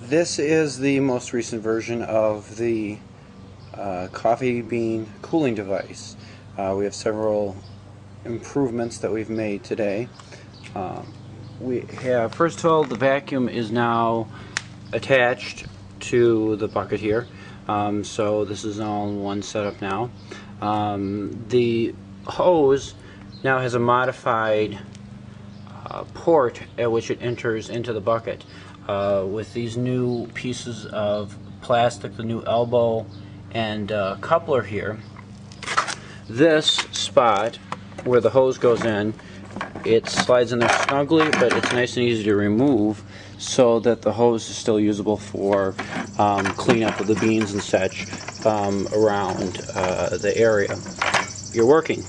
This is the most recent version of the coffee bean cooling device. We have several improvements that we've made today. We have, first of all, the vacuum is now attached to the bucket here. So this is all in one setup now. The hose now has a modified port at which it enters into the bucket. With these new pieces of plastic, the new elbow and coupler here, this spot where the hose goes in, it slides in there snugly, but it's nice and easy to remove so that the hose is still usable for cleanup of the beans and such around the area you're working.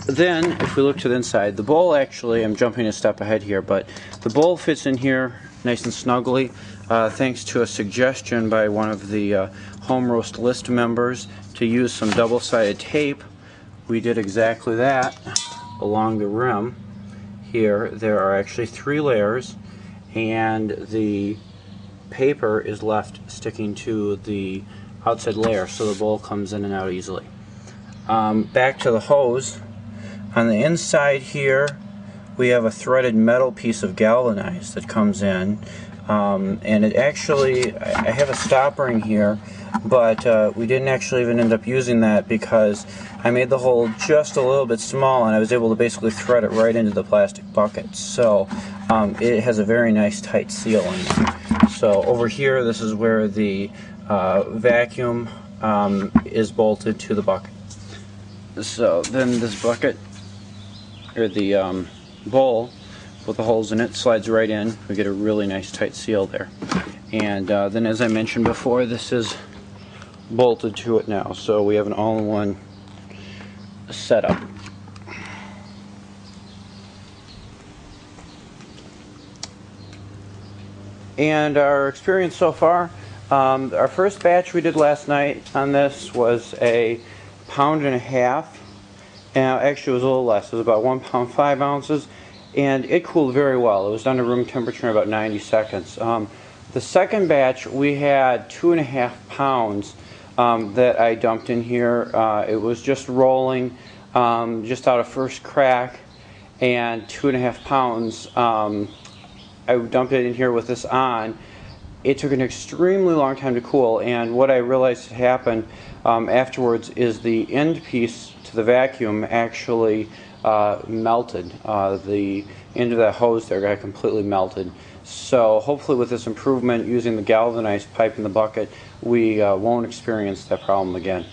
Then, if we look to the inside, the bowl actually, I'm jumping a step ahead here, but the bowl fits in here nice and snugly, thanks to a suggestion by one of the Home Roast List members to use some double-sided tape. We did exactly that along the rim. Here there are actually 3 layers, and the paper is left sticking to the outside layer so the bowl comes in and out easily. Back to the hose. On the inside here we have a threaded metal piece of galvanized that comes in, and it actually, I have a stopper in here, but we didn't actually even end up using that because I made the hole just a little bit small and I was able to basically thread it right into the plastic bucket. So it has a very nice tight seal in there. So over here, this is where the vacuum is bolted to the bucket. So then this bucket, or the bowl with the holes in it, slides right in. We get a really nice tight seal there. And then, as I mentioned before, this is bolted to it now, so we have an all-in-one setup. And our experience so far, our first batch we did last night on this was a 1.5 pounds. Actually, it was a little less. It was about 1 pound 5 ounces, and it cooled very well. It was down to room temperature in about 90 seconds. The second batch, we had 2.5 pounds that I dumped in here. It was just rolling, just out of first crack, and 2.5 pounds. I dumped it in here with this on. It took an extremely long time to cool, and what I realized had happened afterwards is the end piece to the vacuum actually melted. The end of that hose there got completely melted. So hopefully with this improvement using the galvanized pipe in the bucket, we won't experience that problem again.